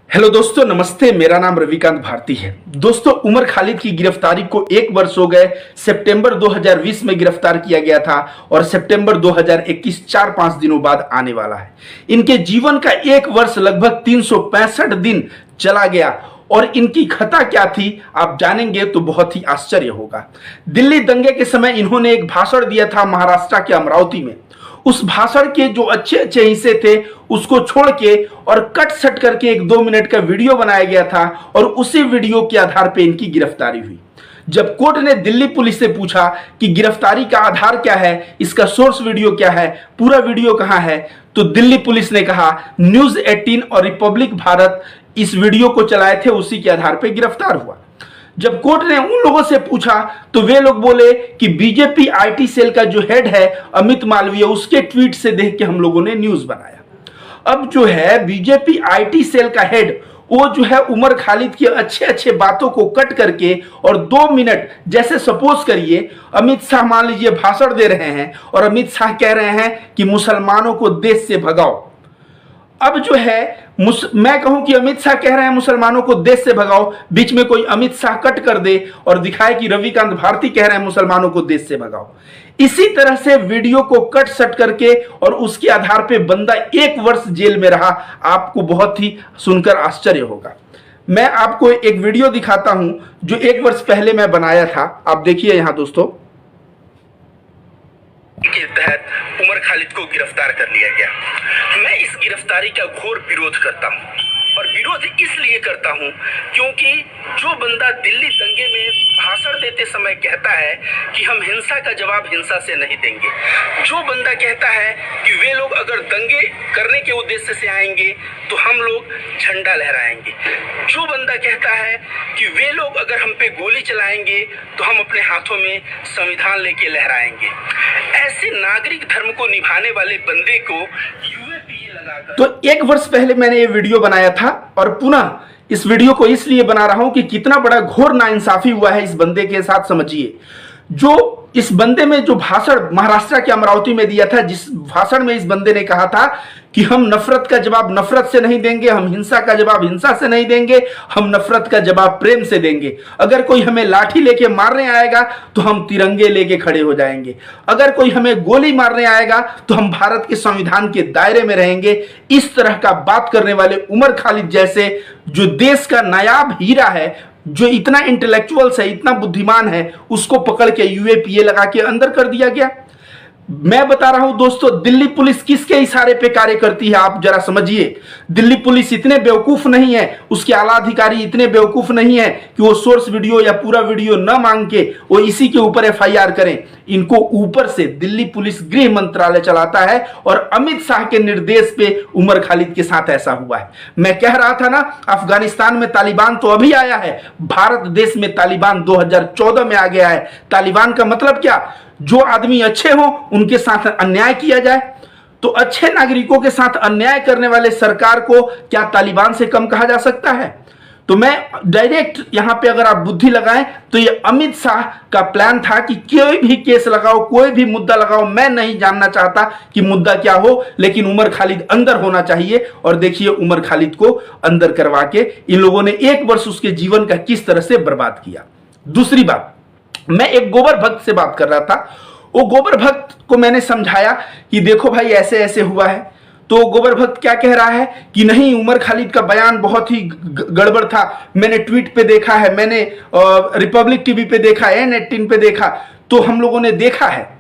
Hello दोस्तों, नमस्ते। मेरा नाम रविकांत भारती है। दोस्तों, उमर खालिद की गिरफ्तारी को 1 वर्ष हो गए। सितंबर 2020 में गिरफ्तार किया गया था और सितंबर 2021 4-5 दिनों बाद आने वाला है। इनके जीवन का 1 वर्ष लगभग 365 दिन चला गया और इनकी खता क्या थी आप जानेंगे तो बहुत ही आश्चर्य होगा। दिल्ली दंगे के समय इन्होंने एक भाषण दिया था महाराष्ट्र के अमरावती में। उस भाषण के जो अच्छे अच्छे हिस्से थे उसको छोड़ के और कट सट करके एक 2 मिनट का वीडियो बनाया गया था और उसी वीडियो के आधार पे इनकी गिरफ्तारी हुई। जब कोर्ट ने दिल्ली पुलिस से पूछा कि गिरफ्तारी का आधार क्या है, इसका सोर्स वीडियो क्या है, पूरा वीडियो कहां है, तो दिल्ली पुलिस ने कहा न्यूज 18 और रिपब्लिक भारत इस वीडियो को चलाए थे, उसी के आधार पर गिरफ्तार हुआ। जब कोर्ट ने उन लोगों से पूछा तो वे लोग बोले कि बीजेपी आईटी सेल का जो हेड है अमित मालवीय, उसके ट्वीट से देख के हम लोगों ने न्यूज बनाया। अब जो है बीजेपी आईटी सेल का हेड, वो जो है उमर खालिद की अच्छे अच्छे बातों को कट करके और 2 मिनट, जैसे सपोज करिए अमित शाह मान लीजिए भाषण दे रहे हैं और अमित शाह कह रहे हैं कि मुसलमानों को देश से भगाओ। अब जो है मैं कहूं कि अमित शाह कह रहे हैं मुसलमानों को देश से भगाओ, बीच में कोई अमित शाह कट कर दे और दिखाए कि रविकांत भारती कह रहे हैं मुसलमानों को देश से भगाओ। इसी तरह से वीडियो को कट सट करके और उसके आधार पे बंदा 1 वर्ष जेल में रहा। आपको बहुत ही सुनकर आश्चर्य होगा। मैं आपको एक वीडियो दिखाता हूं जो 1 वर्ष पहले मैं बनाया था। आप देखिए यहां दोस्तों। के तहत उमर खालिद को गिरफ्तार कर लिया गया। मैं इस गिरफ्तारी का घोर विरोध करता हूं और विरोध इसलिए करता हूं क्योंकि जो बंदा दिल्ली दंगे में भाषण देते समय कहता है कि हम हिंसा का जवाब हिंसा से नहीं देंगे, जो बंदा कहता है कि वे लोग अगर दंगे करने के उद्देश्य से आएंगे तो हम लोग झंडा लहराएंगे, जो बंदा कहता है कि वे लोग अगर हम पे गोली चलाएंगे तो हम अपने हाथों में संविधान लेके लहराएंगे, ऐसे नागरिक धर्म को निभाने वाले बंदे को यूएपीए लगाकर। तो 1 वर्ष पहले मैंने ये वीडियो बनाया था और पुनः इस वीडियो को इसलिए बना रहा हूं कि कितना बड़ा घोर नाइंसाफी हुआ है इस बंदे के साथ। समझिए, जो इस बंदे में जो भाषण महाराष्ट्र के अमरावती में दिया था, जिस भाषण में इस बंदे ने कहा था कि हम नफरत का जवाब नफरत से नहीं देंगे, हम हिंसा का जवाब हिंसा से नहीं देंगे, हम नफरत का जवाब प्रेम से देंगे। अगर कोई हमें लाठी लेके मारने आएगा तो हम तिरंगे लेके खड़े हो जाएंगे, अगर कोई हमें गोली मारने आएगा तो हम भारत के संविधान के दायरे में रहेंगे। इस तरह का बात करने वाले उमर खालिद जैसे जो देश का नायाब हीरा है, जो इतना इंटेलेक्चुअल्स है, इतना बुद्धिमान है, उसको पकड़ के यूएपीए लगा के अंदर कर दिया गया। मैं बता रहा हूं दोस्तों, दिल्ली पुलिस किसके इशारे पे कार्य करती है आप जरा समझिए। दिल्ली पुलिस इतने बेवकूफ नहीं है, उसके आला अधिकारी इतने बेवकूफ नहीं है कि वो सोर्स वीडियो या पूरा वीडियो न मांग के वो इसी के ऊपर एफआईआर करें। इनको ऊपर से दिल्ली पुलिस गृह मंत्रालय चलाता है और अमित शाह के निर्देश पे उमर खालिद के साथ ऐसा हुआ है। मैं कह रहा था ना, अफगानिस्तान में तालिबान तो अभी आया है, भारत देश में तालिबान 2014 में आ गया है। तालिबान का मतलब क्या? जो आदमी अच्छे हो उनके साथ अन्याय किया जाए। तो अच्छे नागरिकों के साथ अन्याय करने वाले सरकार को क्या तालिबान से कम कहा जा सकता है? तो मैं डायरेक्ट यहां पे अगर आप बुद्धि लगाएं तो ये अमित शाह का प्लान था कि कोई भी केस लगाओ, कोई भी मुद्दा लगाओ, मैं नहीं जानना चाहता कि मुद्दा क्या हो, लेकिन उमर खालिद अंदर होना चाहिए। और देखिए उमर खालिद को अंदर करवा के इन लोगों ने 1 वर्ष उसके जीवन का किस तरह से बर्बाद किया। दूसरी बात, मैं एक गोबर भक्त से बात कर रहा था। वो गोबर भक्त को मैंने समझाया कि देखो भाई ऐसे ऐसे हुआ है। तो गोबर भक्त क्या कह रहा है कि नहीं, उमर खालिद का बयान बहुत ही गड़बड़ था, मैंने ट्वीट पे देखा है, मैंने रिपब्लिक टीवी पे देखा, N18 पे देखा, तो हम लोगों ने देखा है।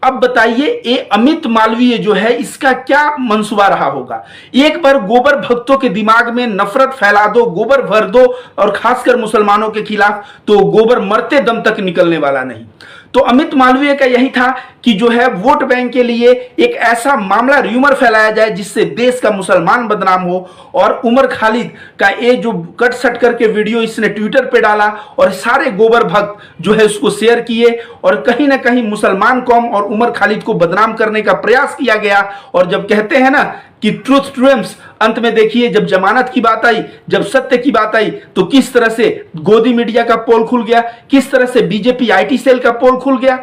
अब बताइए ये अमित मालवीय जो है इसका क्या मंसूबा रहा होगा? एक बार गोबर भक्तों के दिमाग में नफरत फैला दो, गोबर भर दो और खासकर मुसलमानों के खिलाफ, तो गोबर मरते दम तक निकलने वाला नहीं। तो अमित मालवीय का यही था कि जो है वोट बैंक के लिए एक ऐसा मामला र्यूमर फैलाया जाए जिससे देश का मुसलमान बदनाम हो। और उमर खालिद का ये जो कट सट करके वीडियो इसने ट्विटर पे डाला और सारे गोबर भक्त जो है उसको शेयर किए और कहीं ना कहीं मुसलमान कौम और उमर खालिद को बदनाम करने का प्रयास किया गया। और जब कहते हैं ना कि ट्रूथ ट्रिम्स, अंत में देखिए जब जमानत की बात आई, जब सत्य की बात आई, तो किस तरह से गोदी मीडिया का पोल खुल गया, किस तरह से बीजेपी आईटी सेल का पोल खुल गया।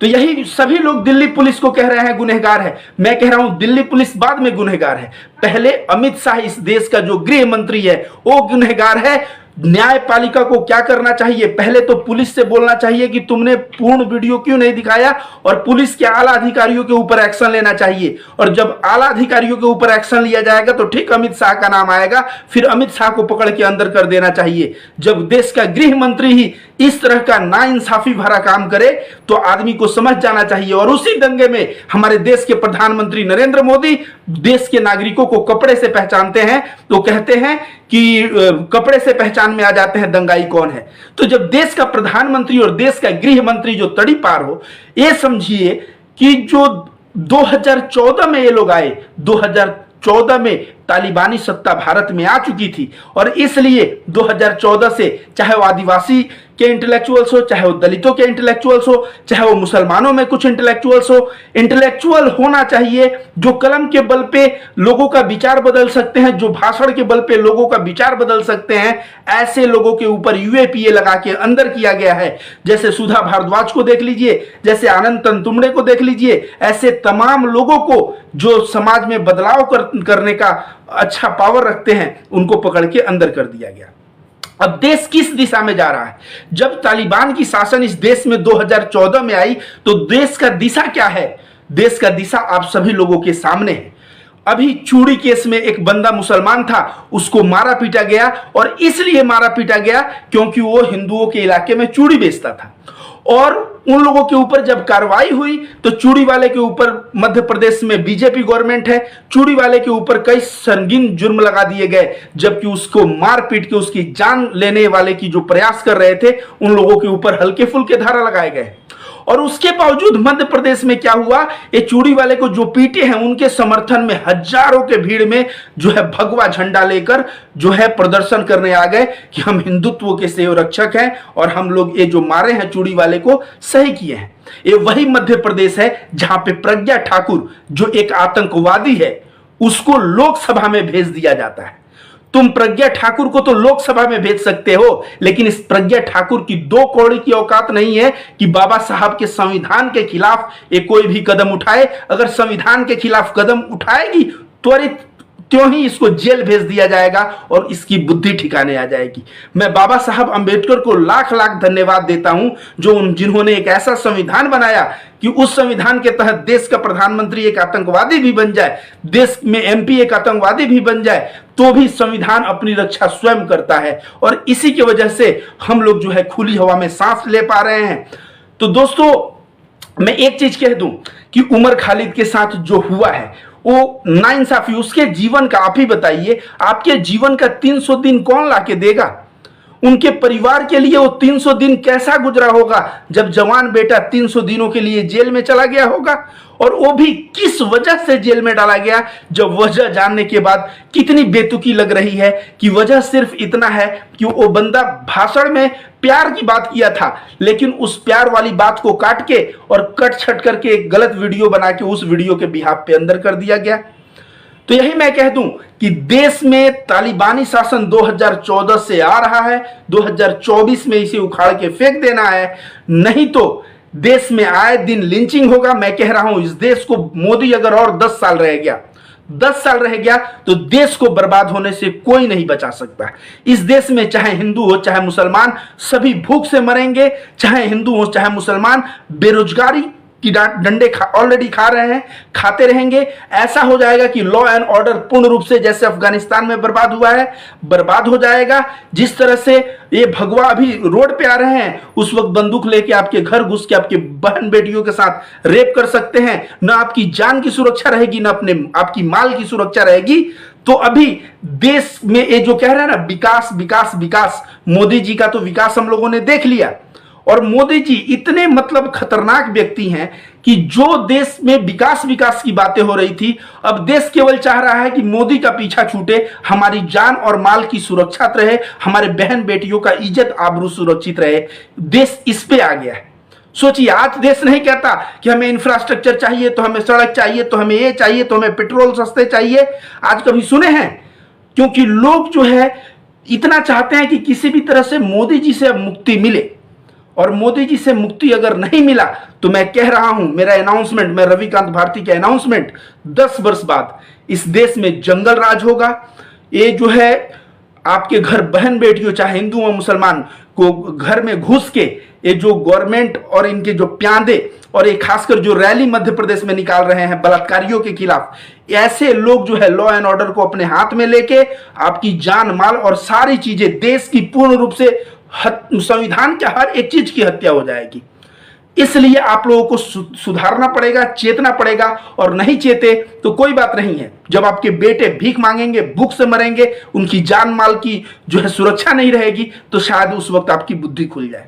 तो यही सभी लोग दिल्ली पुलिस को कह रहे हैं गुनहगार है। मैं कह रहा हूं दिल्ली पुलिस बाद में गुनहगार है, पहले अमित शाह इस देश का जो गृह मंत्री है वो गुनहगार है। न्यायपालिका को क्या करना चाहिए, पहले तो पुलिस से बोलना चाहिए कि तुमने पूर्ण वीडियो क्यों नहीं दिखाया, और पुलिस के आला अधिकारियों के ऊपर एक्शन लेना चाहिए। और जब आला अधिकारियों के ऊपर एक्शन लिया जाएगा तो ठीक अमित शाह का नाम आएगा, फिर अमित शाह को पकड़ के अंदर कर देना चाहिए। जब देश का गृह मंत्री ही इस तरह का नाइंसाफी भरा काम करे तो आदमी को समझ जाना चाहिए। और उसी दंगे में हमारे देश के प्रधानमंत्री नरेंद्र मोदी देश के नागरिकों को कपड़े से पहचानते हैं, तो कहते हैं कि कपड़े से पहचान में आ जाते हैं दंगाई कौन है। तो जब देश का प्रधानमंत्री और देश का गृह मंत्री जो तड़ी पार हो, ये समझिए कि जो 2014 में ये लोग आए, 2014 में तालिबानी सत्ता भारत में आ चुकी थी, और इसलिए 2014 से चाहे वो आदिवासी के इंटेलेक्चुअल्स हो, चाहे वो दलितों के इंटेलेक्चुअल्स हो, चाहे वो मुसलमानों में कुछ इंटेलेक्चुअल्स हो, इंटेलेक्चुअल होना चाहिए जो कलम के बल पे लोगों का विचार बदल सकते हैं, जो भाषण के बल पे लोगों का विचार बदल सकते हैं। ऐसे लोगों के ऊपर यूएपीए लगा के अंदर किया गया है। जैसे सुधा भारद्वाज को देख लीजिए, जैसे आनंद तंतुमड़े को देख लीजिए, ऐसे तमाम लोगों को जो समाज में बदलाव करने का अच्छा पावर रखते हैं उनको पकड़ के अंदर कर दिया गया। अब देश किस दिशा में जा रहा है? जब तालिबान की शासन इस देश में 2014 में आई तो देश का दिशा क्या है? देश का दिशा आप सभी लोगों के सामने है। अभी चूड़ी केस में एक बंदा मुसलमान था, उसको मारा पीटा गया, और इसलिए मारा पीटा गया क्योंकि वो हिंदुओं के इलाके में चूड़ी बेचता था। और उन लोगों के ऊपर जब कार्रवाई हुई तो चूड़ी वाले के ऊपर, मध्य प्रदेश में बीजेपी गवर्नमेंट है, चूड़ी वाले के ऊपर कई संगीन जुर्म लगा दिए गए, जबकि उसको मार पीट के उसकी जान लेने वाले की जो प्रयास कर रहे थे उन लोगों के ऊपर हल्के फुल्के धारा लगाए गए। और उसके बावजूद मध्य प्रदेश में क्या हुआ, ये चूड़ी वाले को जो पीटे हैं उनके समर्थन में हजारों के भीड़ में जो है भगवा झंडा लेकर जो है प्रदर्शन करने आ गए कि हम हिंदुत्व के सेव रक्षक हैं और हम लोग ये जो मारे हैं चूड़ी वाले को सही किए हैं। ये वही मध्य प्रदेश है जहां पे प्रज्ञा ठाकुर जो एक आतंकवादी है उसको लोकसभा में भेज दिया जाता है। तुम प्रज्ञा ठाकुर को तो लोकसभा में भेज सकते हो, लेकिन इस प्रज्ञा ठाकुर की 2 कौड़ी की औकात नहीं है कि बाबा साहब के संविधान के खिलाफ ये कोई भी कदम उठाए। अगर संविधान के खिलाफ कदम उठाएगी त्वरित त्यों ही इसको जेल भेज दिया जाएगा और इसकी बुद्धि ठिकाने आ जाएगी। मैं बाबा साहब अंबेडकर को लाख लाख धन्यवाद देता हूं जिन्होंने एक ऐसा संविधान बनाया कि उस संविधान के तहत देश का प्रधानमंत्री एक आतंकवादी भी बन जाए, देश में एमपी एक आतंकवादी भी बन जाए, तो भी संविधान अपनी रक्षा स्वयं करता है। और इसी की वजह से हम लोग जो है खुली हवा में सांस ले पा रहे हैं। तो दोस्तों मैं एक चीज कह दूं कि उमर खालिद के साथ जो हुआ है वो नाइंसाफी, उसके जीवन का आप ही बताइए, आपके जीवन का 300 दिन कौन लाके देगा? उनके परिवार के लिए वो 300 दिन कैसा गुजरा होगा जब जवान बेटा 300 दिनों के लिए जेल में चला गया होगा, और वो भी किस वजह से जेल में डाला गया, जब वजह जानने के बाद कितनी बेतुकी लग रही है कि वजह सिर्फ इतना है कि वो बंदा भाषण में प्यार की बात किया था, लेकिन उस प्यार वाली बात को काट के और कट छट करके एक गलत वीडियो बना के उस वीडियो के बिहाफ पे अंदर कर दिया गया। तो यही मैं कह दूं कि देश में तालिबानी शासन 2014 से आ रहा है, 2024 में इसे उखाड़ के फेंक देना है, नहीं तो देश में आए दिन लिंचिंग होगा। मैं कह रहा हूं इस देश को मोदी अगर और 10 साल रह गया तो देश को बर्बाद होने से कोई नहीं बचा सकता। इस देश में चाहे हिंदू हो चाहे मुसलमान सभी भूख से मरेंगे, चाहे हिंदू हो चाहे मुसलमान बेरोजगारी की डंडे ऑलरेडी खा रहे हैं, खाते रहेंगे। ऐसा हो जाएगा कि लॉ एंड ऑर्डर पूर्ण रूप से जैसे अफगानिस्तान में बर्बाद हुआ है बर्बाद हो जाएगा। जिस तरह से ये भगवा अभी रोड पे आ रहे हैं उस वक्त बंदूक लेके आपके घर घुस के आपके बहन बेटियों के साथ रेप कर सकते हैं, न आपकी जान की सुरक्षा रहेगी न आपकी माल की सुरक्षा रहेगी। तो अभी देश में ये जो कह रहे हैं ना विकास विकास विकास, मोदी जी का तो विकास हम लोगों ने देख लिया। और मोदी जी इतने मतलब खतरनाक व्यक्ति हैं कि जो देश में विकास विकास की बातें हो रही थी, अब देश केवल चाह रहा है कि मोदी का पीछा छूटे, हमारी जान और माल की सुरक्षा रहे, हमारे बहन बेटियों का इज्जत आबरू सुरक्षित रहे। देश इस पे आ गया है। सोचिए, आज देश नहीं कहता कि हमें इंफ्रास्ट्रक्चर चाहिए, तो हमें सड़क चाहिए, तो हमें ये चाहिए, तो हमें पेट्रोल सस्ते चाहिए। आज कभी सुने हैं? क्योंकि लोग जो है इतना चाहते हैं कि किसी भी तरह से मोदी जी से अब मुक्ति मिले। और मोदी जी से मुक्ति अगर नहीं मिला तो मैं कह रहा हूं, मेरा अनाउंसमेंट, मैं रविकांत भारती के अनाउंसमेंट, 10 वर्ष बाद इस देश में जंगल राज होगा। ये जो है आपके घर बहन बेटियों चाहे हिंदू और मुसलमान को घर में घुस के ये जो गवर्नमेंट और इनके जो प्यादे और ये खासकर जो रैली मध्य प्रदेश में निकाल रहे हैं बलात्कारियों के खिलाफ, ऐसे लोग जो है लॉ एंड ऑर्डर को अपने हाथ में लेके आपकी जान माल और सारी चीजें, देश की पूर्ण रूप से संविधान के हर एक चीज की हत्या हो जाएगी। इसलिए आप लोगों को सुधारना पड़ेगा, चेतना पड़ेगा, और नहीं चेते तो कोई बात नहीं है। जब आपके बेटे भीख मांगेंगे, भूख से मरेंगे, उनकी जान माल की जो है सुरक्षा नहीं रहेगी, तो शायद उस वक्त आपकी बुद्धि खुल जाए।